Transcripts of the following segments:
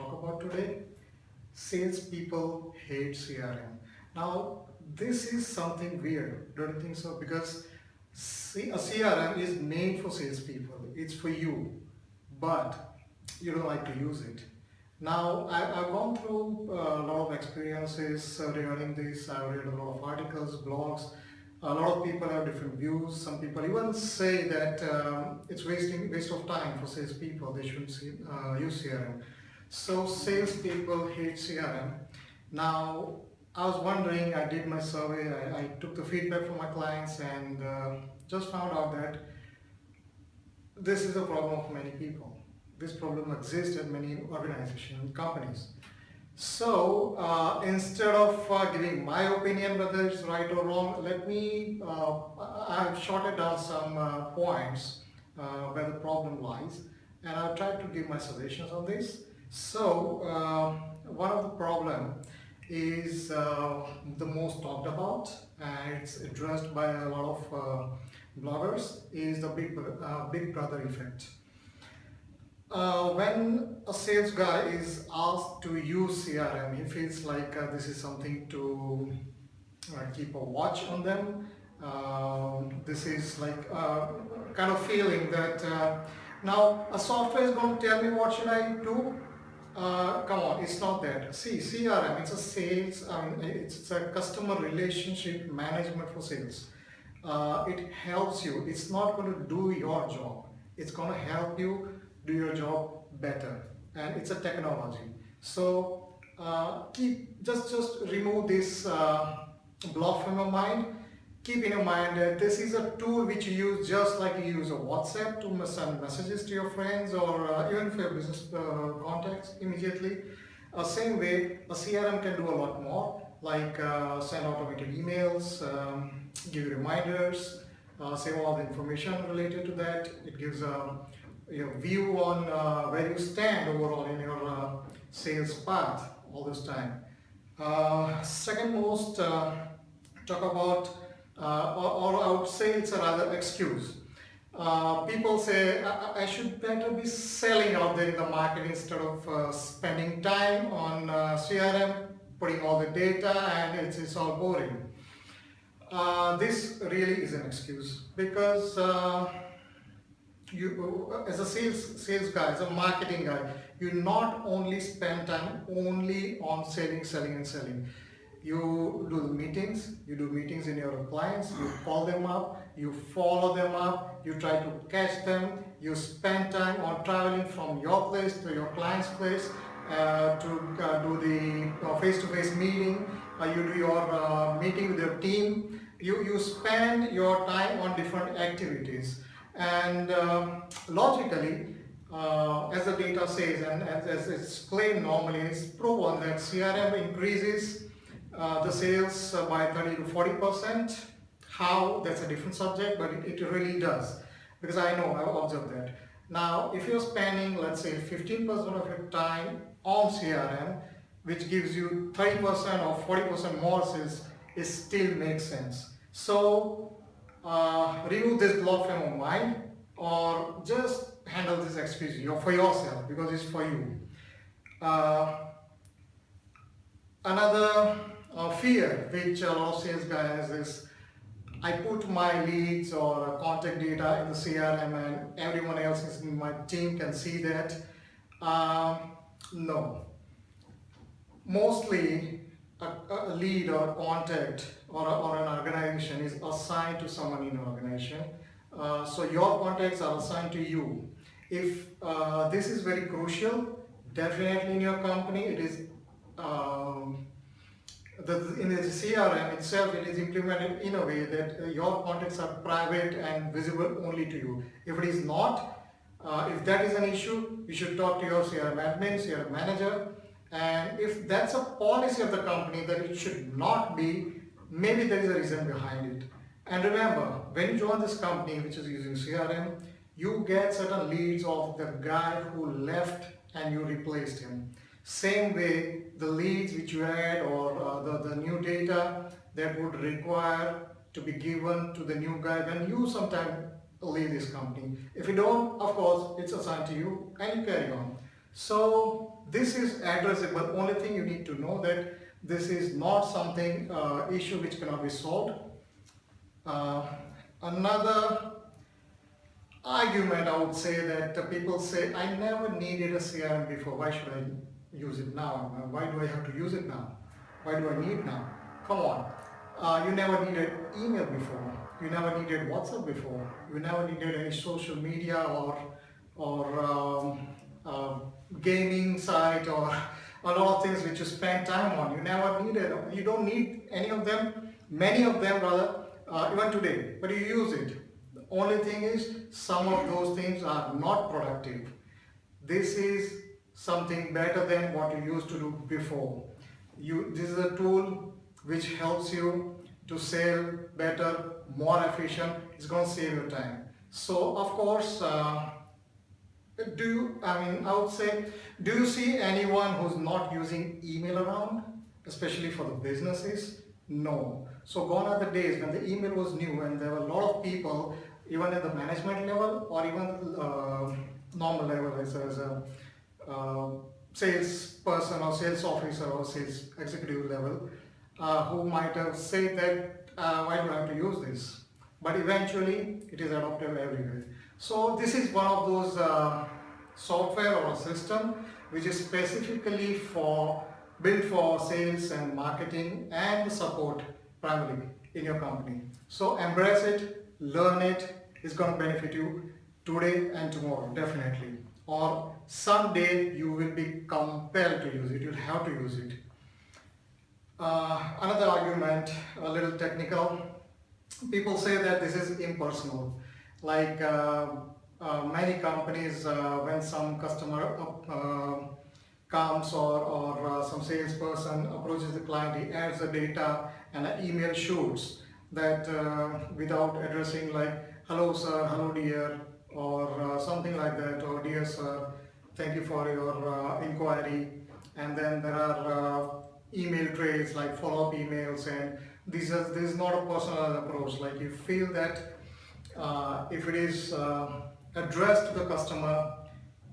talk about today. Salespeople hate CRM. Now, this is something weird, don't you think so? Because a CRM is made for salespeople. It's for you, but you don't like to use it. Now, I've gone through a lot of experiences regarding this. I've read a lot of articles, blogs. A lot of people have different views. Some people even say that it's waste of time for salespeople. They shouldn't use CRM. So salespeople hate CRM. Now, I was wondering. I did my survey. I took the feedback from my clients and just found out that this is a problem of many people. This problem exists at many organizations and companies. So instead of giving my opinion whether it's right or wrong, let me, I've shorted down some points where the problem lies, and I've tried to give my suggestions on this. So one of the problem is the most talked about, and it's addressed by a lot of bloggers, is the big brother effect. When a sales guy is asked to use CRM, he feels like this is something to keep a watch on them. This is like kind of feeling that now a software is going to tell me what should I do. Come on, it's not that. See, CRM, it's a sales, it's a customer relationship management for sales. It helps you. It's not going to do your job. It's going to help you do your job better, and it's a technology. So just remove this block from your mind. Keep in your mind that this is a tool which you use just like you use a WhatsApp to send messages to your friends, or even for your business contacts immediately. Same way, a CRM can do a lot more, like send automated emails, give you reminders, save all the information related to that. It gives your view on where you stand overall in your sales path all this time. Second most, talk about, or I would say it's a rather excuse. People say I should better be selling out there in the market instead of spending time on CRM, putting all the data, and it's all boring. This really is an excuse, because you, as a sales guy, as a marketing guy, you not only spend time only on selling. You do the meetings, you do meetings in your clients, you call them up, you follow them up, you try to catch them, you spend time on traveling from your place to your client's place to do the face-to-face meeting, you do your meeting with your team, you spend your time on different activities. And logically, as the data says, and as it's claimed normally, it's proven that CRM increases the sales by 30 to 40%. How? That's a different subject, but it really does, because I know, I've observed that. Now, if you're spending, let's say, 15% of your time on CRM, which gives you 30% or 40% more sales, it still makes sense. So remove this block from your mind, or just handle this excuse for yourself, because it's for you. Another fear which a lot of sales guys is, I put my leads or contact data in the CRM and everyone else in my team can see that. No. Mostly a lead or contact or an organization is assigned to someone in an organization. So your contacts are assigned to you. If this is very crucial, definitely in your company, it is in the CRM itself, it is implemented in a way that your contacts are private and visible only to you. If it is not, if that is an issue, you should talk to your CRM admin, CRM manager. And if that's a policy of the company that it should not be, maybe there is a reason behind it. And remember, when you join this company which is using CRM, you get certain leads of the guy who left and you replaced him. Same way, the leads which you had, or the new data that would require to be given to the new guy when you sometime leave this company. If you don't, of course, it's assigned to you and you carry on. So this is addressable. Only thing you need to know that this is not something issue which cannot be solved. Uh, Another argument I would say that people say, I never needed a CRM before. Why should I use it now? Why do I have to use it now? Why do I need now? Come on. You never needed email before. You never needed WhatsApp before. You never needed any social media or gaming site or a lot of things which you spend time on. You never needed. You don't need any of them. Many of them rather, even today. But you use it. The only thing is some of those things are not productive. This is something better than what you used to do before. This is a tool which helps you to sell better, more efficient. It's going to save your time. So of course, I would say, do you see anyone who's not using email around, especially for the businesses? No. So gone are the days when the email was new and there were a lot of people, even at the management level or even normal level as a sales person or sales officer or sales executive level, who might have said that why do I have to use this? But eventually it is adopted everywhere. So this is one of those software or a system which is specifically built for sales and marketing and support primarily in your company. So embrace it, learn it. It's going to benefit you today and tomorrow, definitely. Or someday you will be compelled to use it. You'll have to use it. Another argument, a little technical. People say that this is impersonal. Like many companies, when some customer comes or some salesperson approaches the client, he adds the data and an email shoots that without addressing like, hello sir, hello dear, or something like that, or dear sir, thank you for your inquiry. And then there are email trails like follow-up emails, and this is not a personal approach. Like you feel that if it is addressed to the customer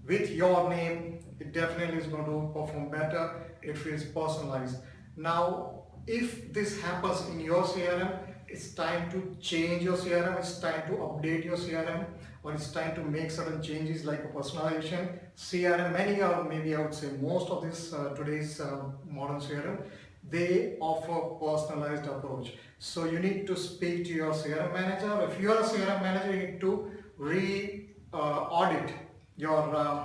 with your name, it definitely is going to perform better. It feels personalized. Now, if this happens in your CRM, it's time to change your CRM, it's time to update your CRM, or it's time to make certain changes like a personalization. CRM, many or maybe I would say most of this today's modern CRM, they offer personalized approach. So you need to speak to your CRM manager. If you are a CRM manager, you need to audit your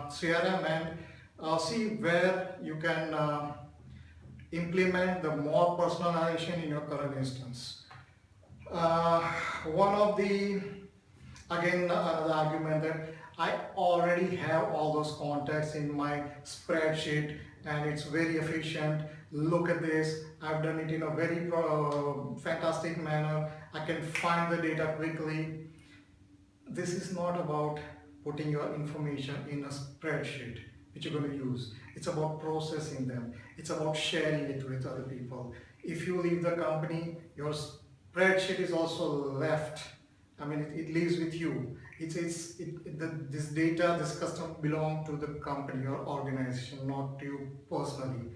CRM and see where you can implement the more personalization in your current instance. One of the, again, another argument that I already have all those contacts in my spreadsheet and it's very efficient. Look at this, I've done it in a very fantastic manner. I can find the data quickly. This is not about putting your information in a spreadsheet which you're going to use. It's about processing them. It's about sharing it with other people. If you leave the company, your spreadsheet is also left. I mean, it lives with you. This data, this custom belong to the company or organization, not to you personally.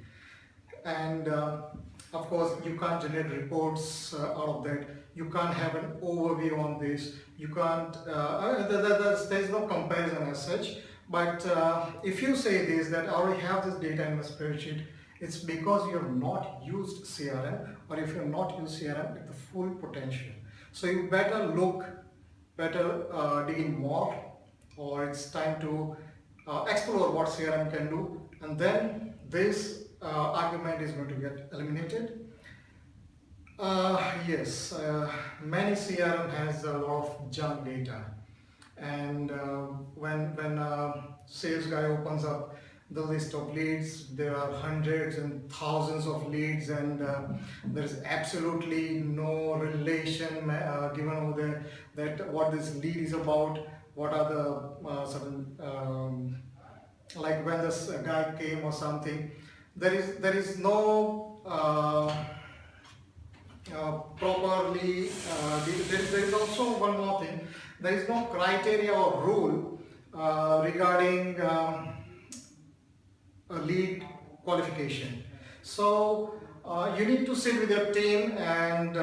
And of course, you can't generate reports out of that. You can't have an overview on this. You can't, there's no comparison as such. But if you say this, that I already have this data in my spreadsheet, it's because you have not used CRM, or if you have not used CRM at the full potential. So you better dig in more, or it's time to explore what CRM can do, and then this argument is going to get eliminated. Yes, many CRM has a lot of junk data, and when sales guy opens up the list of leads, there are hundreds and thousands of leads, and there is absolutely no relation given over there that what this lead is about, what are the certain like when this guy came or something. There is no properly. There is also one more thing. There is no criteria or rule regarding a lead qualification. So you need to sit with your team and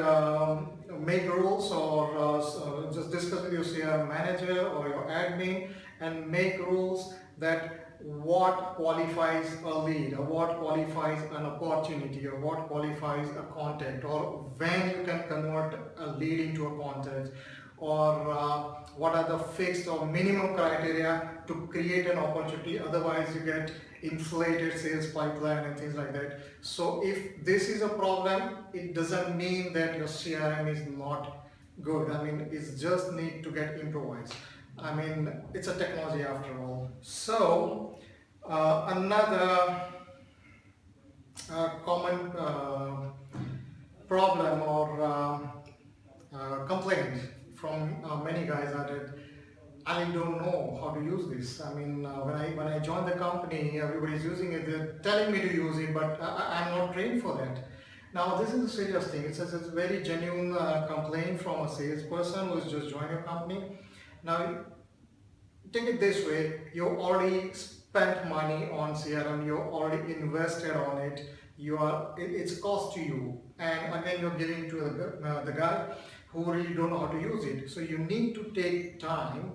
make rules, or just discuss with your CRM manager or your admin and make rules that what qualifies a lead, or what qualifies an opportunity, or what qualifies a contact, or when you can convert a lead into a contact, or what are the fixed or minimum criteria to create an opportunity. Otherwise you get inflated sales pipeline and things like that. So if this is a problem, it doesn't mean that your CRM is not good. I mean, it's just need to get improvised. I mean, it's a technology after all. So another common problem or complaint from many guys are that I don't know how to use this. I mean, when I joined the company, everybody's using it. They're telling me to use it, but I'm not trained for that. Now, this is a serious thing. It's a very genuine complaint from a salesperson who's just joined your company. Now, take it this way: you already spent money on CRM. You already invested on it. It's cost to you, and again, you're giving to the guy who really don't know how to use it. So you need to take time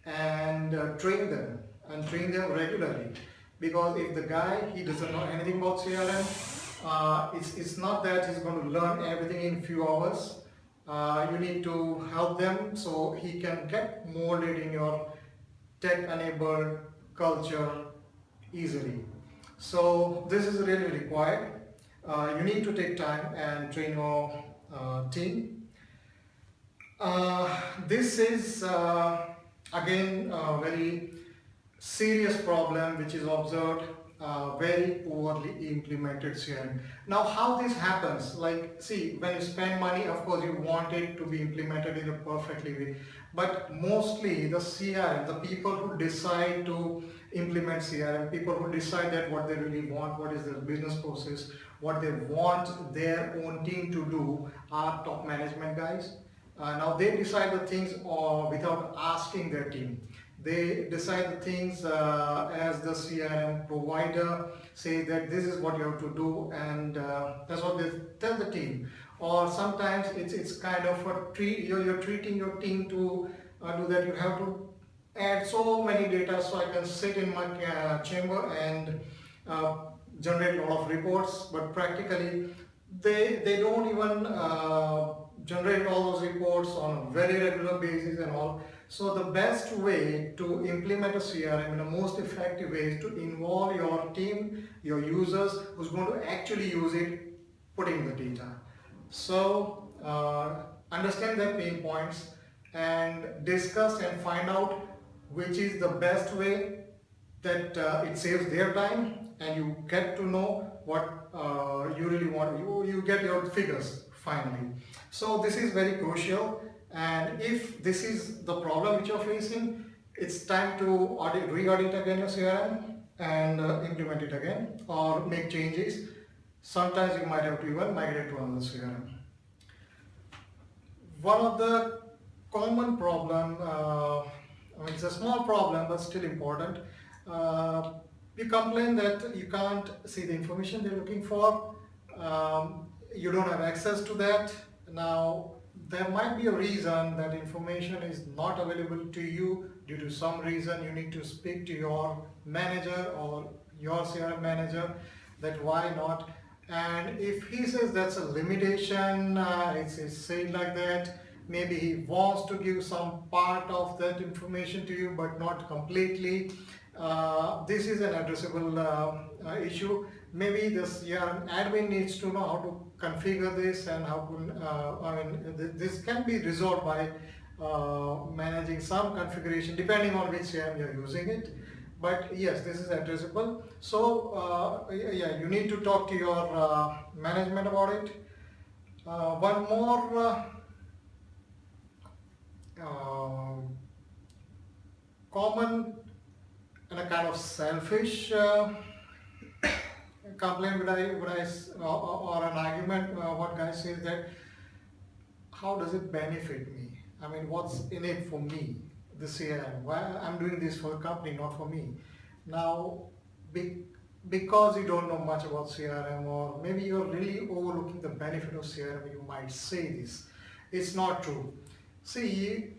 and train them regularly, because if the guy, he doesn't know anything about CRM, it's not that he's going to learn everything in few hours. You need to help them so he can get molded in your tech-enabled culture easily. So this is really required. You need to take time and train your team. This is again a very serious problem which is observed, very poorly implemented CRM. Now, how this happens? Like, see, when you spend money, of course you want it to be implemented in a perfectly way, but mostly the CRM, the people who decide to implement CRM, people who decide that what they really want, what is their business process, what they want their own team to do, are top management guys. Now they decide the things without asking their team. They decide the things as the CRM provider say that this is what you have to do, and that's what they tell the team. Or sometimes it's kind of a treat. You're treating your team to do that. You have to add so many data, so I can sit in my chamber and generate a lot of reports, but practically they don't even generate all those reports on a very regular basis and all. So the best way to implement a CRM in the most effective way is to involve your team, your users, who's going to actually use it, putting the data. So understand their pain points and discuss and find out which is the best way that it saves their time, and you get to know what you really want. You get your figures finally. So this is very crucial, and if this is the problem which you're facing, it's time to re-audit again your CRM and implement it again or make changes. Sometimes you might have to even migrate to another CRM. One of the common problem, I mean, it's a small problem but still important. You complain that you can't see the information they're looking for. You don't have access to that. Now, there might be a reason that information is not available to you due to some reason. You need to speak to your manager or your CRM manager that why not. And if he says that's a limitation, it's said like that, maybe he wants to give some part of that information to you but not completely. This is an addressable issue. Maybe this admin needs to know how to configure this and how to, this can be resolved by managing some configuration depending on which CRM you're using it. But yes, this is addressable. So yeah, you need to talk to your management about it. One more common and a kind of selfish complaint or an argument what guys say is that how does it benefit me? I mean, what's in it for me, the CRM? Why I'm doing this for the company, not for me? Now, because you don't know much about CRM, or maybe you're really overlooking the benefit of CRM, you might say this. It's not true. See,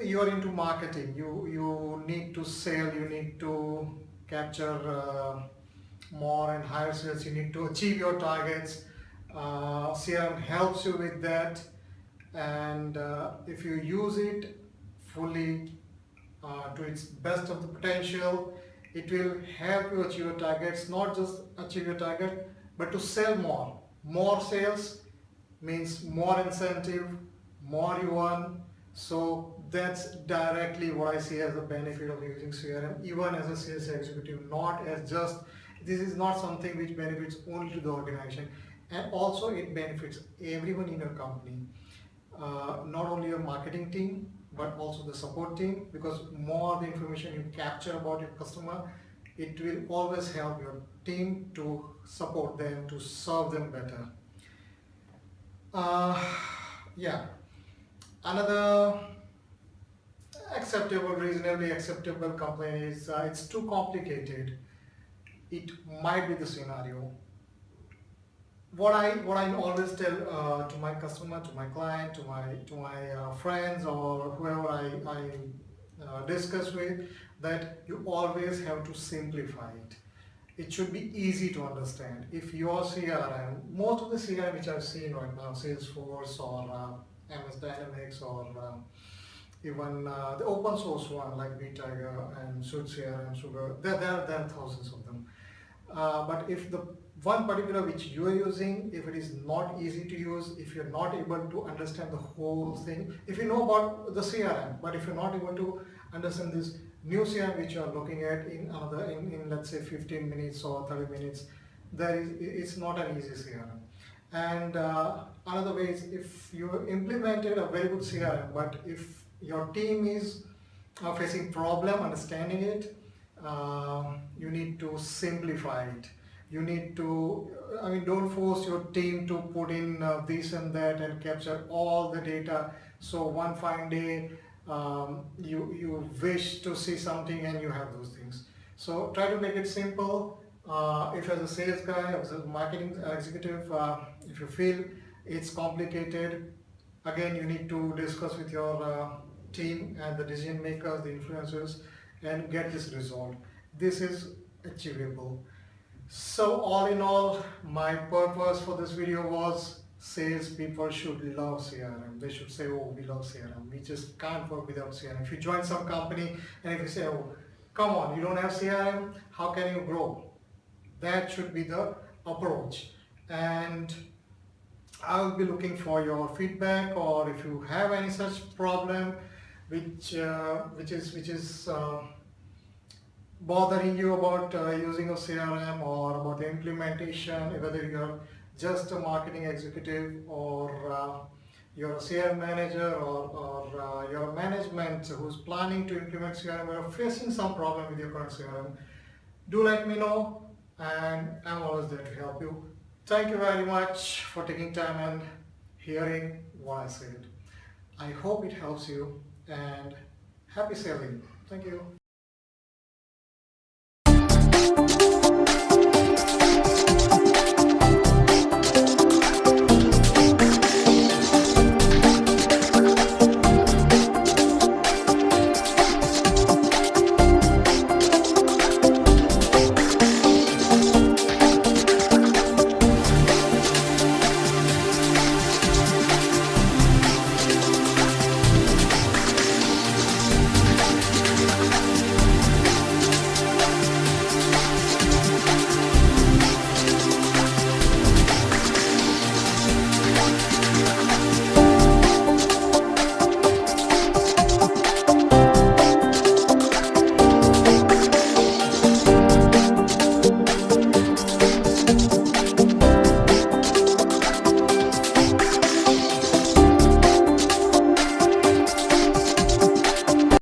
you're into marketing. You need to sell. You need to capture more and higher sales. You need to achieve your targets. CRM helps you with that, and if you use it fully to its best of the potential, it will help you achieve your targets. Not just achieve your target, but to sell more. More sales means more incentive, more you earn. So that's directly what I see as a benefit of using CRM, even as a sales executive, not as just, this is not something which benefits only to the organization, and also it benefits everyone in your company. Not only your marketing team, but also the support team, because more the information you capture about your customer, it will always help your team to support them, to serve them better. Yeah, another acceptable, reasonably acceptable complaint is it's too complicated. It might be the scenario. What I always tell to my customer, to my client, to my friends, or whoever I discuss with, that you always have to simplify it. It should be easy to understand. If your CRM, most of the CRM which I've seen right now, Salesforce or MS Dynamics, or even the open source one like VTiger and Suit CRM, Sugar, there are thousands of them. But if the one particular which you are using, if it is not easy to use, if you're not able to understand the whole thing, if you know about the CRM, but if you're not able to understand this new CRM which you are looking at in let's say 15 minutes or 30 minutes, it's not an easy CRM. And another way is, if you implemented a very good CRM, but if your team is facing problem understanding it, you need to simplify it. You need to, don't force your team to put in this and that and capture all the data. So one fine day, you wish to see something and you have those things. So try to make it simple. If as a sales guy, as a marketing executive, if you feel it's complicated, again, you need to discuss with your team and the decision makers, the influencers, and get this resolved. This is achievable. So all in all, my purpose for this video was, salespeople should love CRM. They should say, oh, we love CRM. We just can't work without CRM. If you join some company and if you say, oh, come on, you don't have CRM, how can you grow? That should be the approach. And I will be looking for your feedback, or if you have any such problem which is bothering you about using of CRM, or about the implementation, whether you're just a marketing executive, or you're a CRM manager, or you're a management who's planning to implement CRM, or facing some problem with your current CRM, do let me know, and I'm always there to help you. Thank you very much for taking time and hearing what I said. I hope it helps you, and happy selling. Thank you.